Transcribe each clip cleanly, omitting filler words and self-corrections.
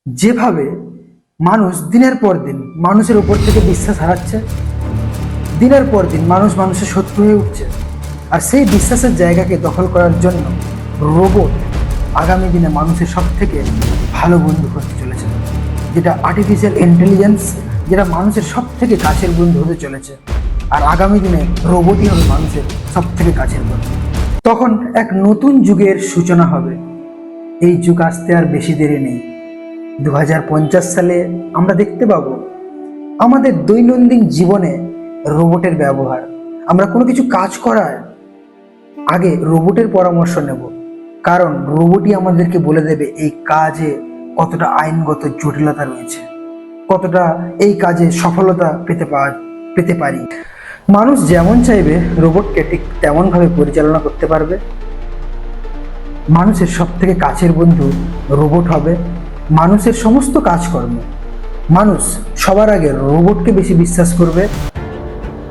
যেভাবে মানুষ দিনের পর দিন মানুষের উপর থেকে বিশ্বাস হারাচ্ছে, দিনের পর দিন মানুষ মানুষের শত্রু হয়ে উঠছে, আর সেই বিশ্বাসের জায়গাকে দখল করার জন্য রোবট আগামী দিনে মানুষের সব থেকে ভালো বন্ধু হতে চলেছে, যেটা আর্টিফিশিয়াল ইন্টেলিজেন্স, যেটা মানুষের সব থেকে কাছের বন্ধু হতে চলেছে। আর আগামী দিনে রোবটই হবে মানুষের সব থেকে কাছের বন্ধু। তখন এক নতুন যুগের সূচনা হবে। এই যুগ আসতে আর বেশি দেরি নেই। 2050 সালে আমরা দেখতে পাবো আমাদের দৈনন্দিন জীবনে রোবটের ব্যবহার। আমরা কোনো কিছু কাজ করার আগে রোবটের পরামর্শ নেব, কারণ রোবটই আমাদেরকে বলে দেবে এই কাজে কতটা আইনগত জটিলতা রয়েছে, কতটা এই কাজে সফলতা পেতে পারি। মানুষ যেমন চাইবে রোবটকে ঠিক তেমনভাবে পরিচালনা করতে পারবে। মানুষের সব থেকে কাছের বন্ধু রোবট হবে। মানুষের সমস্ত কাজকর্ম মানুষ সবার আগে রোবটকে বেশি বিশ্বাস করবে।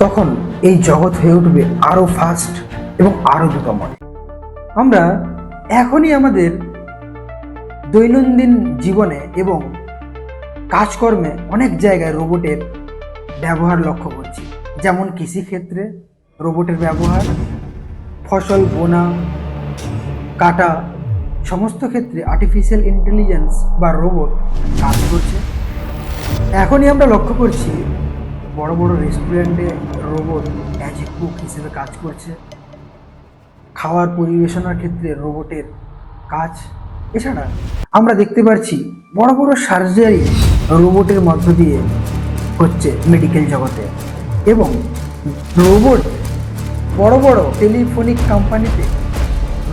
তখন এই জগৎ হয়ে উঠবে আরো ফাস্ট এবং আরো দ্রুতময়। আমরা এখনই আমাদের দৈনন্দিন জীবনে এবং কাজকর্মে অনেক জায়গায় রোবটের ব্যবহার লক্ষ্য করছি, যেমন কৃষিক্ষেত্রে রোবটের ব্যবহার, ফসল বোনা কাটা, সমস্ত ক্ষেত্রে আর্টিফিশিয়াল ইন্টেলিজেন্স বা রোবট কাজ করছে। এখনই আমরা লক্ষ্য করছি বড় বড় রেস্টুরেন্টে রোবট অ্যাজ এ কুক হিসেবে কাজ করছে। খাওয়ার পরিবেশনার ক্ষেত্রে রোবটের কাজ। এছাড়া আমরা দেখতে পাচ্ছি বড় বড় সার্জারি রোবটের মধ্য দিয়ে হচ্ছে মেডিকেল জগতে, এবং রোবট বড় বড় টেলিফোনিক কোম্পানিতে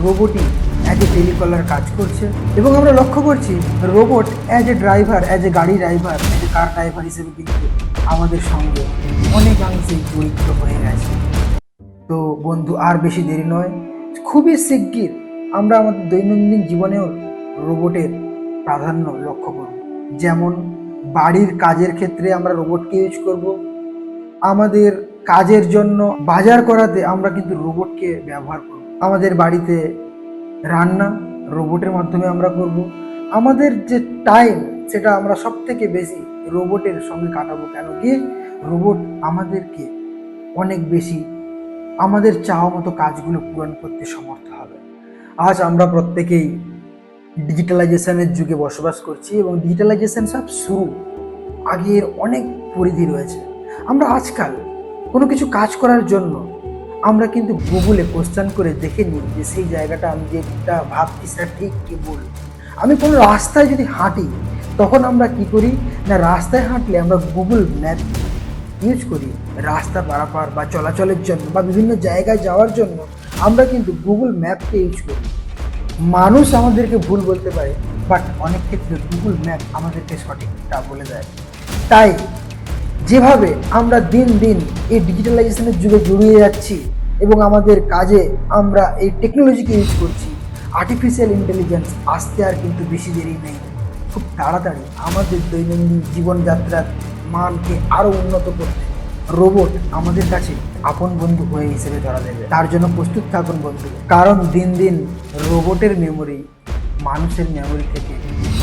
রোবটই অ্যাজ এ টেলিকলার কাজ করছে। এবং আমরা লক্ষ্য করছি robot as a driver, as a গাড়ি driver, as a car driver হিসেবে কিন্তু আমাদের সঙ্গে অনেকাংশেই জড়িত হয়ে গেছে। তো বন্ধু, আর বেশি দেরি নয়, খুবই শিগগির আমরা আমাদের দৈনন্দিন জীবনেও রোবটের প্রাধান্য লক্ষ্য করব। যেমন বাড়ির কাজের ক্ষেত্রে আমরা রোবটকে ইউজ করব। আমাদের কাজের জন্য বাজার করাতে আমরা কিন্তু রোবটকে ব্যবহার করব। আমাদের বাড়িতে রান্না রোবটের মাধ্যমে আমরা করব। আমাদের যে টাইম সেটা আমরা সব থেকে বেশি রোবটের সঙ্গে কাটাবো। কেন কি রোবট আমাদেরকে অনেক বেশি আমাদের চাওয়া মতো কাজগুলো পূরণ করতে সমর্থ হবে। আজ আমরা প্রত্যেকেই ডিজিটালাইজেশনের যুগে বসবাস করছি, এবং ডিজিটালাইজেশন সব শুরু, আগের অনেক পরিধি রয়েছে। আমরা আজকাল কোনো কিছু কাজ করার জন্য আমরা কিন্তু গুগলে কোশ্চেন করে দেখে নিই যে সেই জায়গাটা আমি যেটা ভাবছি সেটা ঠিক কি ভুল। আমি কোনো রাস্তায় যদি হাঁটি তখন আমরা কি করি না, রাস্তায় হাঁটলে আমরা গুগল ম্যাপ ইউজ করি। রাস্তা পারাপার বা চলাচলের জন্য বা বিভিন্ন জায়গায় যাওয়ার জন্য আমরা কিন্তু গুগল ম্যাপকে ইউজ করি। মানুষ আমাদেরকে ভুল বলতে পারে, বাট অনেক ক্ষেত্রে গুগল ম্যাপ আমাদেরকে সঠিকটা বলে দেয়। তাই যেভাবে আমরা দিন দিন এই ডিজিটালাইজেশনের যুগে জড়িয়ে যাচ্ছি এবং আমাদের কাজে আমরা এই টেকনোলজিকে ইউজ করছি, আর্টিফিশিয়াল ইন্টেলিজেন্স আসতে আর কিন্তু বেশি দেরি নেই। খুব তাড়াতাড়ি আমাদের দৈনন্দিন জীবনযাত্রার মানকে আরও উন্নত করতে রোবট আমাদের কাছে আপন বন্ধু হয়ে হিসেবে ধরা দেবে। তার জন্য প্রস্তুত থাকুন বন্ধু, কারণ দিন দিন রোবটের মেমোরি মানুষের মেমোরি থেকে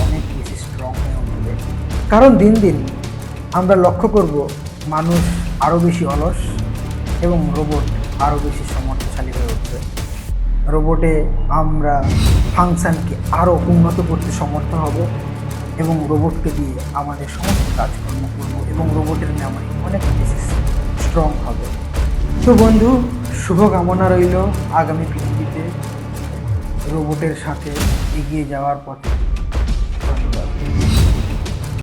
অনেক বেশি স্ট্রং হয়ে উঠবে। কারণ দিন দিন আমরা লক্ষ্য করব মানুষ আরও বেশি অলস এবং রোবট আরও বেশি সমর্থশালী হয়ে উঠবে। রোবটে আমরা ফাংশনকে আরও উন্নত করতে সমর্থ হব এবং রোবটকে দিয়ে আমাদের সমস্ত কাজকর্ম করব, এবং রোবটের মেমোরি অনেক বেশি স্ট্রং হবে। তো বন্ধু, শুভকামনা রইল আগামী পৃথিবীতে রোবটের সাথে এগিয়ে যাওয়ার পথে।